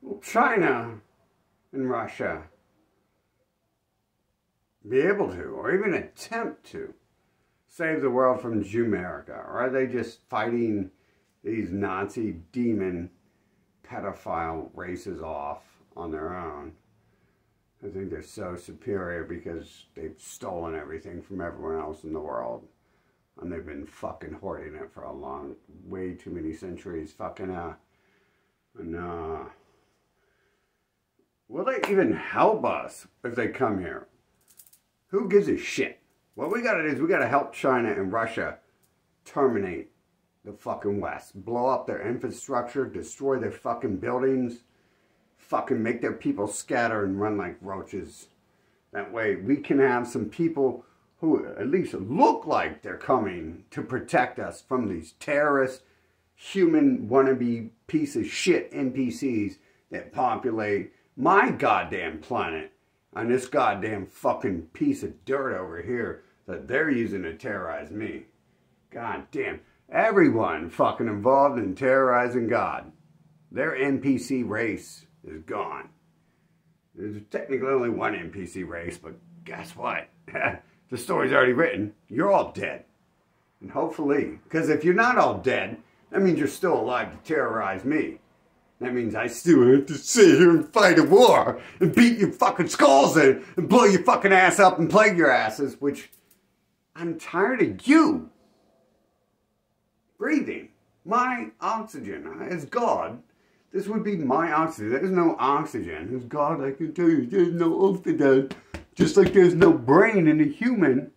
Will China and Russia be able to, or even attempt to, save the world from Jumerica? Or are they just fighting these Nazi demon pedophile races off on their own? I think they're so superior because they've stolen everything from everyone else in the world. And they've been fucking hoarding it for a long, way too many centuries. Will they even help us if they come here? Who gives a shit? What we gotta do is we gotta help China and Russia terminate the fucking West. Blow up their infrastructure, destroy their fucking buildings, fucking make their people scatter and run like roaches. That way we can have some people who at least look like they're coming to protect us from these terrorist, human wannabe piece of shit NPCs that populate my goddamn planet on this goddamn fucking piece of dirt over here that they're using to terrorize me. God damn. Everyone fucking involved in terrorizing God. Their NPC race is gone. There's technically only one NPC race, but guess what? The story's already written. You're all dead. And hopefully, because if you're not all dead, that means you're still alive to terrorize me. That means I still have to sit here and fight a war and beat your fucking skulls in and blow your fucking ass up and plague your asses, which I'm tired of you breathing my oxygen. As God, this would be my oxygen. There's no oxygen. As God, I can tell you, there's no oxygen. Just like there's no brain in a human.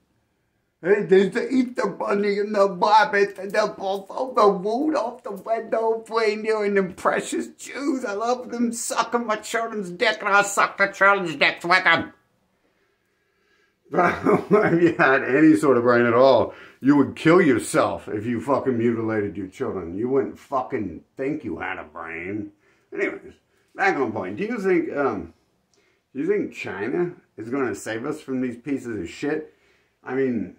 Hey, there's the Easter Bunny and the Bobbit and the Wolf of the Rudolph, the red-nosed reindeer and them precious Jews. I love them sucking my children's dick and I'll suck the children's dicks with them. If you had any sort of brain at all, you would kill yourself if you fucking mutilated your children. You wouldn't fucking think you had a brain. Anyways, back on point. Do you think China is going to save us from these pieces of shit? I mean,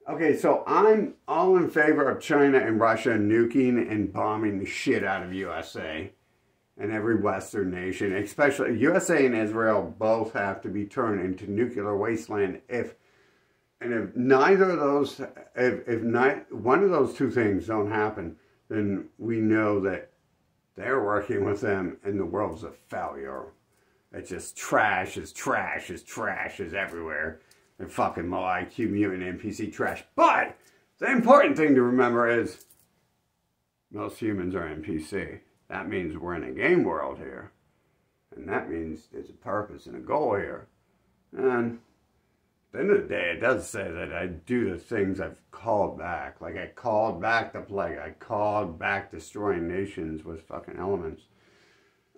okay, so I'm all in favor of China and Russia nuking and bombing the shit out of USA and every Western nation, especially USA and Israel both have to be turned into nuclear wasteland if neither of those, one of those two things don't happen, then we know that they're working with them and the world's a failure. It's just trash is everywhere. And fucking low IQ mutant NPC trash. But the important thing to remember is most humans are NPC. That means we're in a game world here. And that means there's a purpose and a goal here. And at the end of the day, it does say that I do the things I've called back. Like I called back the plague. I called back destroying nations with fucking elements.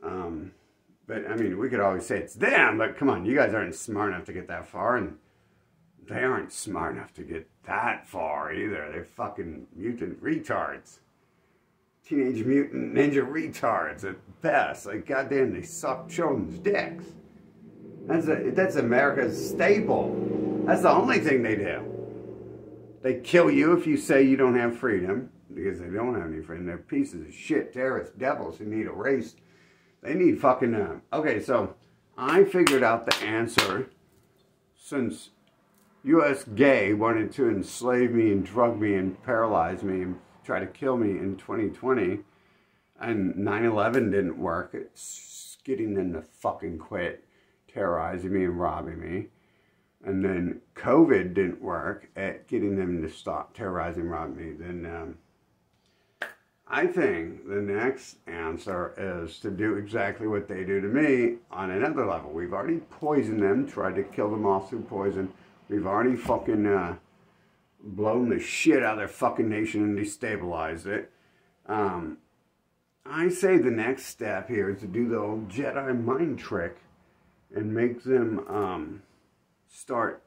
But I mean, we could always say it's them, but come on, you guys aren't smart enough to get that far, and they aren't smart enough to get that far either. They're fucking mutant retards. Teenage Mutant Ninja retards at best. Like, goddamn, they suck children's dicks. That's America's staple. That's the only thing they do. They kill you if you say you don't have freedom, because they don't have any freedom. They're pieces of shit, terrorist devils who need erased. They need fucking... Okay, so I figured out the answer since USgA wanted to enslave me and drug me and paralyze me and try to kill me in 2020, and 9/11 didn't work. It's getting them to fucking quit terrorizing me and robbing me. And then COVID didn't work at getting them to stop terrorizing and robbing me. Then I think the next answer is to do exactly what they do to me on another level. We've already poisoned them, tried to kill them off through poison. We've already fucking blown the shit out of their fucking nation and destabilized it. I say the next step here is to do the old Jedi mind trick and make them start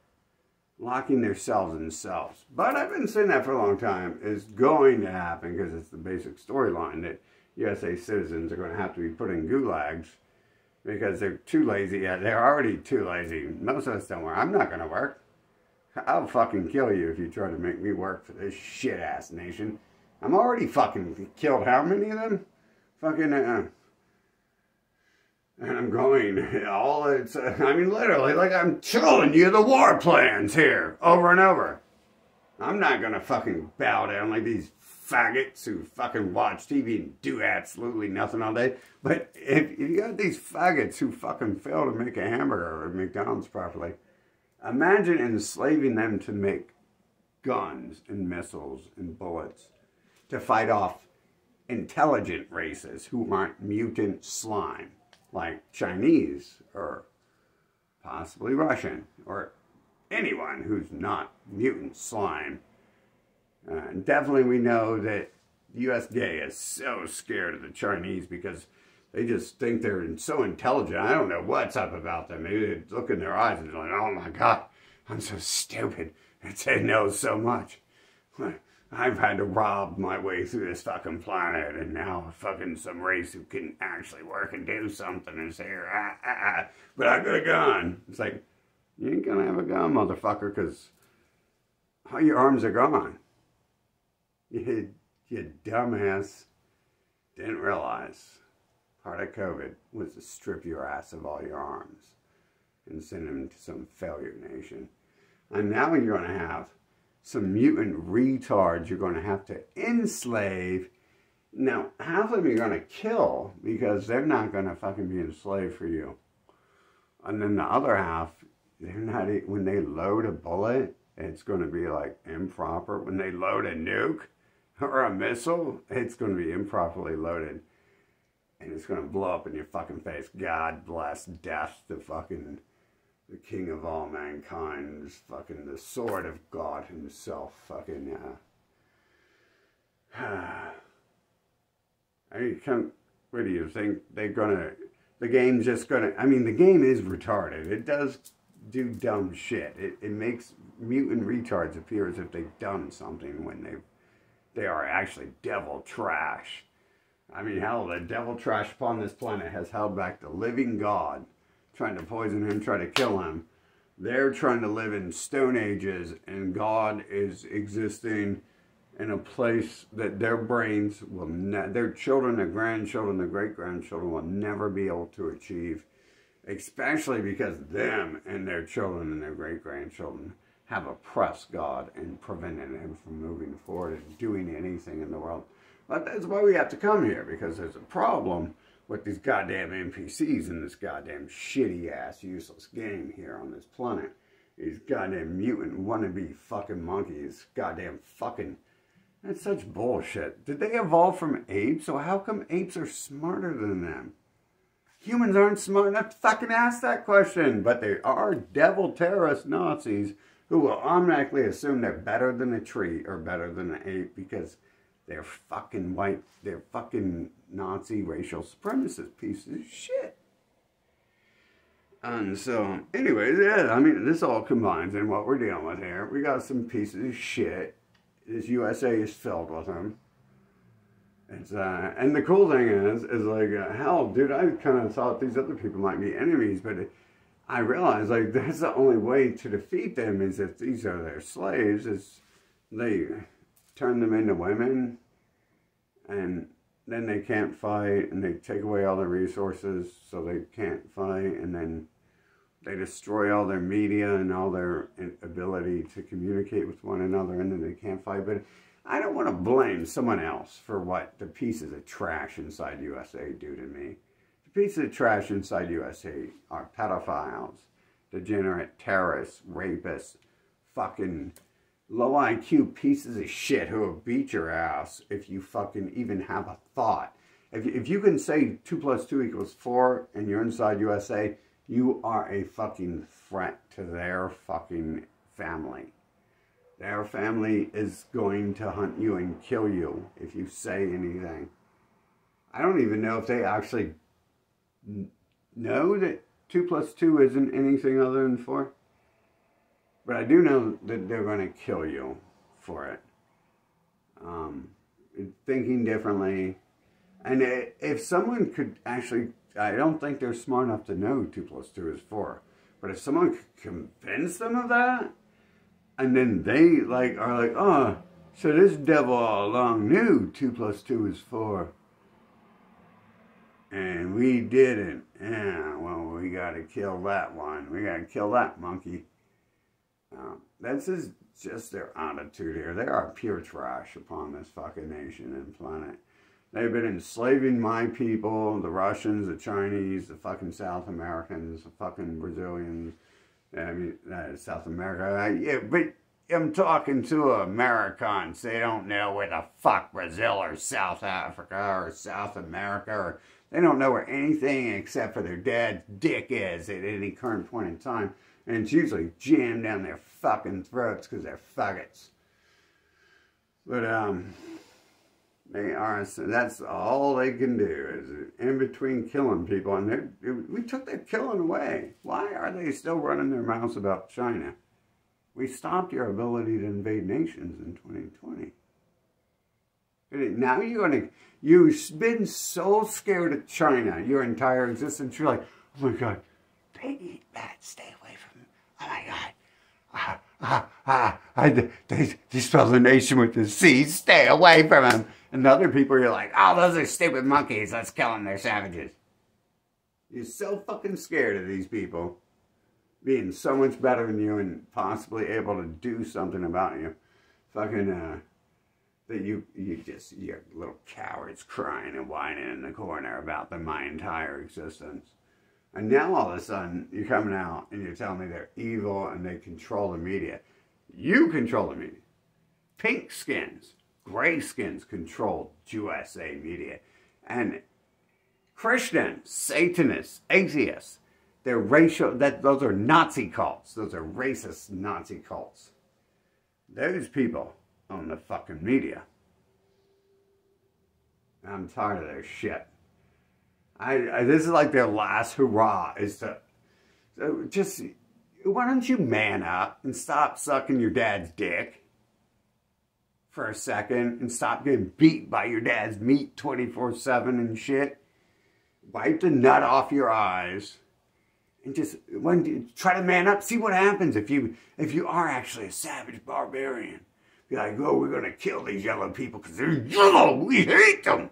locking themselves in cells. But I've been saying that for a long time. It's going to happen because it's the basic storyline that USA citizens are going to have to be put in gulags because they're too lazy. Yeah, they're already too lazy. Most of us don't work. I'm not going to work. I'll fucking kill you if you try to make me work for this shit-ass nation. I'm already fucking killed how many of them? Fucking, And I'm going, I mean, literally, like I'm showing you the war plans here, over and over. I'm not gonna fucking bow down like these faggots who fucking watch TV and do absolutely nothing all day. But if you got these faggots who fucking fail to make a hamburger or McDonald's properly, imagine enslaving them to make guns and missiles and bullets to fight off intelligent races who aren't mutant slime, like Chinese or possibly Russian or anyone who's not mutant slime. Definitely we know that USgA is so scared of the Chinese because they just think they're so intelligent. I don't know what's up about them. Maybe they look in their eyes and they're like, oh my God, I'm so stupid. They know so much. I've had to rob my way through this fucking planet, and now fucking some race who can actually work and do something is here. But I got a gun. It's like, you ain't gonna have a gun, motherfucker, because all your arms are gone. You dumbass didn't realize part of COVID was to strip your ass of all your arms and send them to some failure nation. And now you're going to have some mutant retards you're going to have to enslave. Now, half of them you're going to kill because they're not going to fucking be enslaved for you. And then the other half, they're not, when they load a bullet, it's going to be like improper. When they load a nuke or a missile, it's going to be improperly loaded. And it's going to blow up in your fucking face. God bless death, the king of all mankind, fucking the sword of God himself, fucking, what do you think they're gonna, the game's just gonna, I mean, the game is retarded. It does do dumb shit. It makes mutant retards appear as if they've done something when they are actually devil trash. I mean, hell, the devil trash upon this planet has held back the living God, trying to poison him, trying to kill him. They're trying to live in stone ages, and God is existing in a place that their brains will their children, their grandchildren, their great-grandchildren will never be able to achieve, especially because them and their children and their great-grandchildren have oppressed God and prevented him from moving forward and doing anything in the world. But that's why we have to come here, because there's a problem with these goddamn NPCs in this goddamn shitty-ass, useless game here on this planet. These goddamn mutant wannabe fucking monkeys. Goddamn fucking... That's such bullshit. Did they evolve from apes? So how come apes are smarter than them? Humans aren't smart enough to fucking ask that question. But they are devil terrorist Nazis who will automatically assume they're better than a tree or better than an ape because they're fucking white, they're fucking Nazi racial supremacist pieces of shit. And so, anyways, yeah, I mean, this all combines in what we're dealing with here. We got some pieces of shit. This USA is filled with them. It's, and the cool thing is like, hell, dude, I kind of thought these other people might be enemies, but I realized, like, that's the only way to defeat them is if these are their slaves, is they turn them into women, and then they can't fight, and they take away all their resources, so they can't fight, and then they destroy all their media and all their ability to communicate with one another, and then they can't fight. But I don't want to blame someone else for what the pieces of trash inside USA do to me. The pieces of trash inside USA are pedophiles, degenerate terrorists, rapists, fucking low IQ pieces of shit who will beat your ass if you fucking even have a thought. If you can say 2 + 2 = 4 and you're inside USA, you are a fucking threat to their fucking family. Their family is going to hunt you and kill you if you say anything. I don't even know if they actually know that 2 + 2 isn't anything other than 4. But I do know that they're going to kill you for it. Thinking differently. And if someone could actually, I don't think they're smart enough to know 2 + 2 is 4. But if someone could convince them of that, and then they like are like, oh, so this devil all along knew 2 + 2 is 4. and we didn't. Yeah, well, we gotta kill that one. We gotta kill that monkey. This is just their attitude here. They are pure trash upon this fucking nation and planet. They've been enslaving my people, the Russians, the Chinese, the fucking South Americans, the fucking Brazilians. I mean, South America. Yeah, but I'm talking to Americans. They don't know where the fuck Brazil or South Africa or South America or they don't know where anything except for their dad's dick is at any current point in time. And it's usually jammed down their fucking throats because they're faggots. But, they are, so that's all they can do is in between killing people. And we took their killing away. Why are they still running their mouths about China? We stopped your ability to invade nations in 2020. Now you've been so scared of China your entire existence. You're like, oh my God, they eat bats, stay away from them. Oh my God. They spell the nation with the C, stay away from them. And other people, you're like, oh, those are stupid monkeys, let's kill them, they're savages. You're so fucking scared of these people being so much better than you and possibly able to do something about you. Fucking, that you're little cowards crying and whining in the corner about them my entire existence. And now all of a sudden, you're coming out and you're telling me they're evil and they control the media. You control the media. Pink skins, gray skins control USA media. And Christians, Satanists, atheists, they're racial, those are Nazi cults. Those are racist Nazi cults. Those people own the fucking media. I'm tired of their shit. This is like their last hurrah is to just, why don't you man up and stop sucking your dad's dick for a second and stop getting beat by your dad's meat 24/7 and shit. Wipe the nut off your eyes and just try to man up. See what happens if you are actually a savage barbarian. Be like, oh, we're gonna kill these yellow people because they're yellow. We hate them.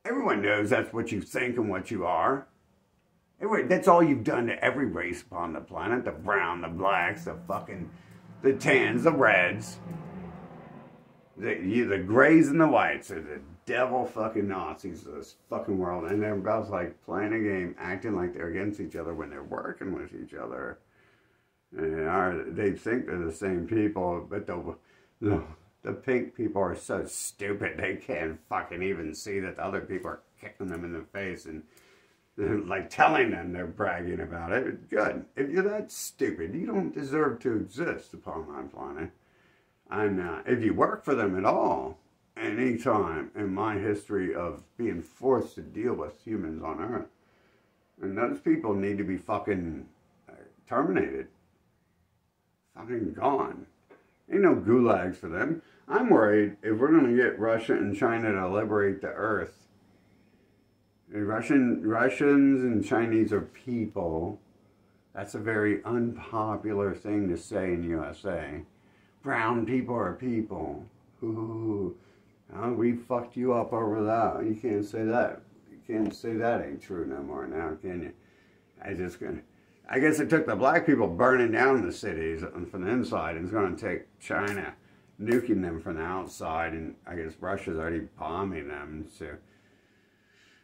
Everyone knows that's what you think and what you are. That's all you've done to every race upon the planet. The brown, the blacks, the tans, the reds. The grays and the whites are the devil fucking Nazis of this fucking world. And they're about like playing a game, acting like they're against each other when they're working with each other. And they think they're the same people, but the pink people are so stupid they can't fucking even see that the other people are kicking them in the face and like telling them they're bragging about it. Good. If you're that stupid, you don't deserve to exist upon my planet. And if you work for them at all, any time in my history of being forced to deal with humans on Earth, and those people need to be fucking terminated. Fucking gone. Ain't no gulags for them. I'm worried if we're going to get Russia and China to liberate the Earth. Russians and Chinese are people. That's a very unpopular thing to say in USA. Brown people are people. Ooh, oh, we fucked you up over that. You can't say that. You can't say that ain't true no more now, can you? I guess it took the black people burning down the cities from the inside, and it's going to take China nuking them from the outside, and I guess Russia's already bombing them. So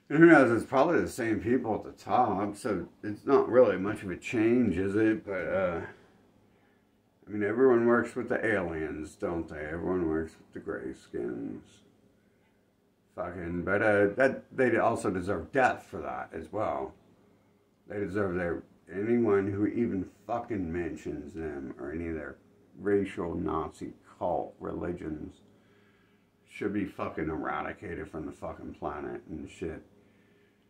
and who knows? It's probably the same people at the top, so it's not really much of a change, is it? But I mean, everyone works with the aliens, don't they? Everyone works with the grayskins. Fucking, but that they also deserve death for that as well. They deserve anyone who even fucking mentions them or any of their racial Nazi cult religions should be fucking eradicated from the fucking planet and shit.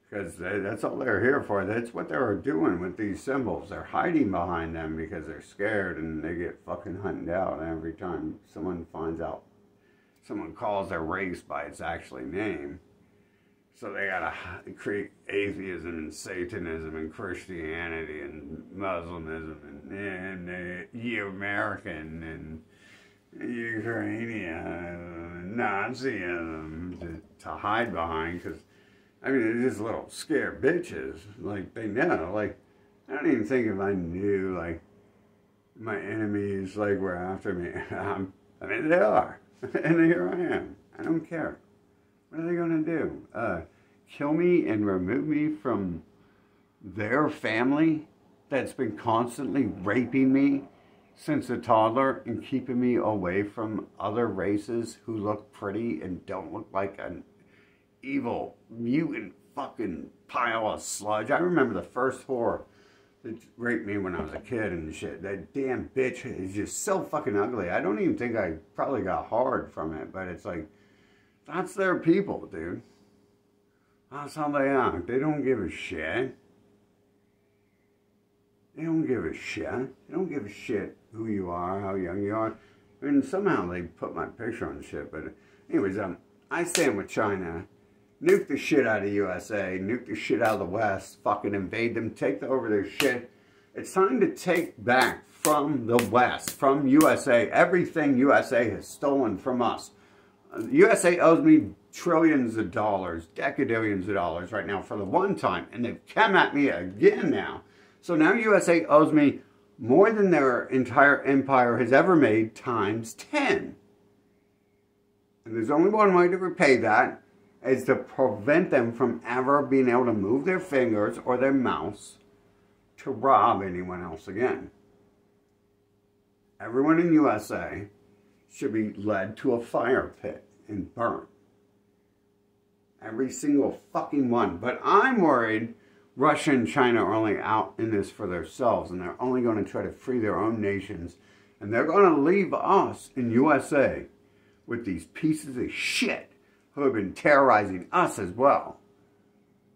Because that's all they're here for. That's what they're doing with these symbols. They're hiding behind them because they're scared and they get fucking hunted out every time someone finds out, someone calls their race by its actual name. So they gotta create atheism and Satanism and Christianity and Muslimism and American and Ukrainian and Nazism to hide behind, because I mean, they're just little scared bitches. Like, they know. Like, I don't even think if I knew, like, my enemies, like, were after me. I mean, they are. And here I am. I don't care. What are they going to do? Kill me and remove me from their family that's been constantly raping me since a toddler and keeping me away from other races who look pretty and don't look like an evil mutant fucking pile of sludge. I remember the first whore that raped me when I was a kid and shit. That damn bitch is just so fucking ugly. I don't even think I probably got hard from it, but it's like, that's their people, dude. That's how they act. They don't give a shit. They don't give a shit. They don't give a shit who you are, how young you are. I mean, somehow they put my picture on shit, but anyways, I stand with China. Nuke the shit out of USA. Nuke the shit out of the West. Fucking invade them. Take over their shit. It's time to take back from the West, from USA, everything USA has stolen from us. USA owes me trillions of dollars, decadillions of dollars right now for the one time, and they've come at me again now. So now USA owes me more than their entire empire has ever made times 10. And there's only one way to repay that, is to prevent them from ever being able to move their fingers or their mouse to rob anyone else again. Everyone in USA should be led to a fire pit and burnt. Every single fucking one. But I'm worried Russia and China are only out in this for themselves, and they're only going to try to free their own nations. And they're going to leave us in USA with these pieces of shit who have been terrorizing us as well.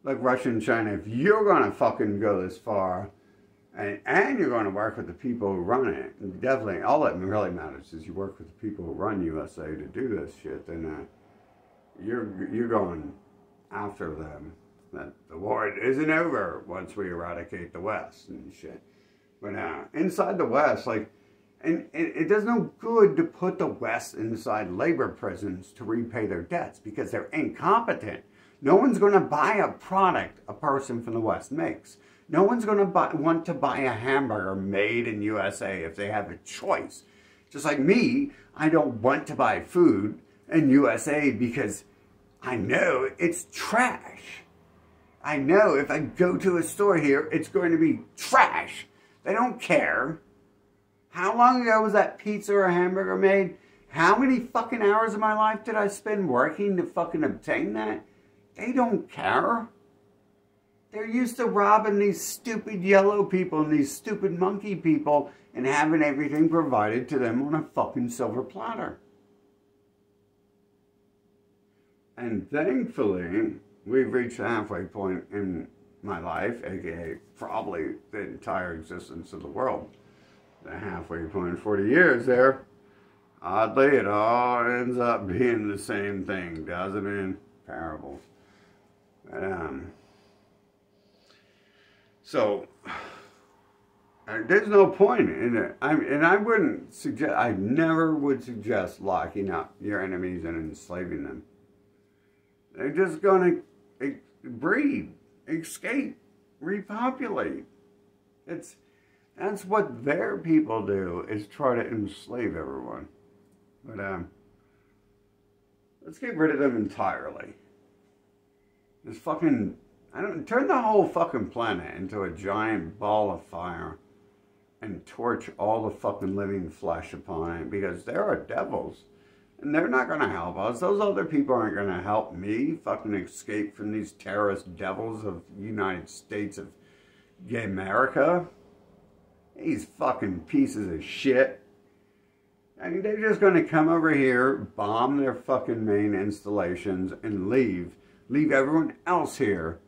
Like Russia and China, if you're going to fucking go this far, and you're going to work with the people who run it, definitely, all that really matters is you work with the people who run USA to do this shit, then you're going after them. That the war isn't over once we eradicate the West and shit. But inside the West, like, and it does no good to put the West inside labor prisons to repay their debts because they're incompetent. No one's going to buy a product a person from the West makes. No one's going to want to buy a hamburger made in USA if they have a choice. Just like me, I don't want to buy food in USA because I know it's trash. I know if I go to a store here, it's going to be trash. They don't care. How long ago was that pizza or hamburger made? How many fucking hours of my life did I spend working to fucking obtain that? They don't care. They're used to robbing these stupid yellow people and these stupid monkey people and having everything provided to them on a fucking silver platter. And thankfully, we've reached the halfway point in my life, aka probably the entire existence of the world. The halfway point, 40 years there. Oddly, it all ends up being the same thing, doesn't it? In parables. But, so, there's no point in it. And I wouldn't suggest, I never would suggest locking up your enemies and enslaving them. They're just going to breed, escape, repopulate. That's what their people do, is try to enslave everyone. But, let's get rid of them entirely. This fucking, turn the whole fucking planet into a giant ball of fire and torch all the fucking living flesh upon it, because there are devils. And they're not going to help us. Those other people aren't going to help me fucking escape from these terrorist devils of the United States of America. These fucking pieces of shit. I mean, they're just going to come over here, bomb their fucking main installations, and leave. Leave everyone else here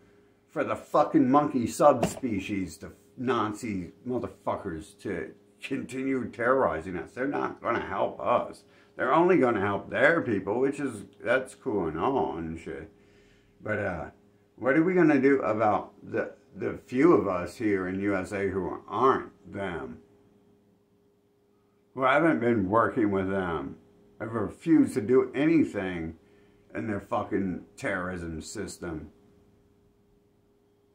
for the fucking monkey subspecies, the Nazi motherfuckers, to continue terrorizing us. They're not going to help us. They're only going to help their people, which is, that's cool and all and shit. But what are we going to do about the few of us here in USA who aren't them? Who haven't been working with them, have refused to do anything in their fucking terrorism system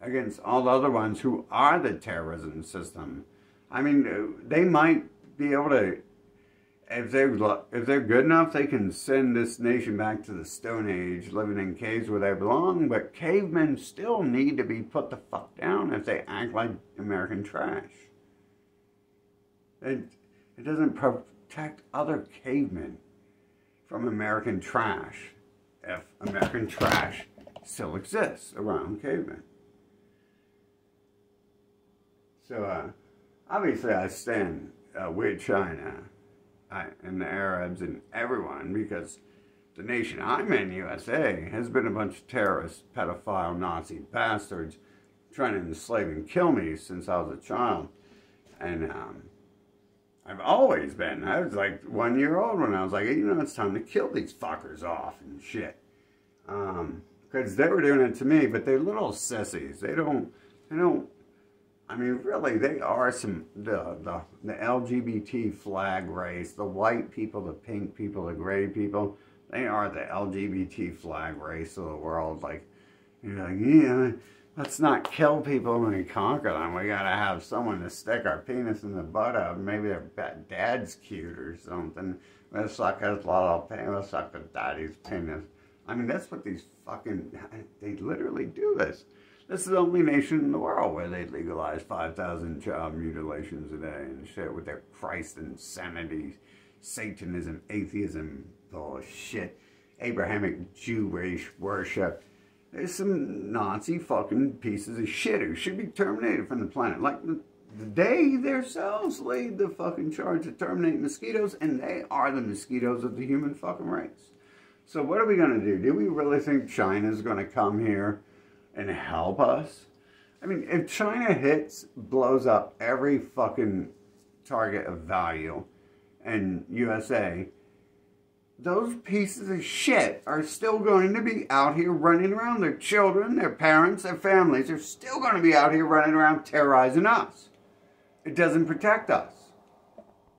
against all the other ones who are the terrorism system. I mean, they might be able to, if they're good enough, they can send this nation back to the Stone Age, living in caves where they belong, but cavemen still need to be put the fuck down if they act like American trash. It doesn't protect other cavemen from American trash if American trash still exists around cavemen. So, obviously I stand with China and the Arabs and everyone, because the nation I'm in, USA, has been a bunch of terrorists, pedophile, Nazi bastards trying to enslave and kill me since I was a child. And I've always been. I was like 1 year old when I was like, you know, it's time to kill these fuckers off and shit. Because they were doing it to me, but they're little sissies. They don't, I mean, really, they are the LGBT flag race, the white people, the pink people, the gray people, they are the LGBT flag race of the world. Like, you're like, yeah, let's not kill people when we conquer them. We gotta have someone to stick our penis in the butt of. Maybe their dad's cute or something. Let's suck his little penis. Let's suck the daddy's penis. I mean, that's what these fucking, they literally do this. This is the only nation in the world where they legalize 5,000 child mutilations a day and shit with their Christ insanity, Satanism, atheism, bullshit, Abrahamic Jewish worship. There's some Nazi fucking pieces of shit who should be terminated from the planet. Like, they themselves laid the fucking charge to terminate mosquitoes, and they are the mosquitoes of the human fucking race. So what are we going to do? Do we really think China's going to come here and help us? I mean, if China blows up every fucking target of value in USA, those pieces of shit are still going to be out here running around. Their children, their parents, their families are still going to be out here running around terrorizing us. It doesn't protect us.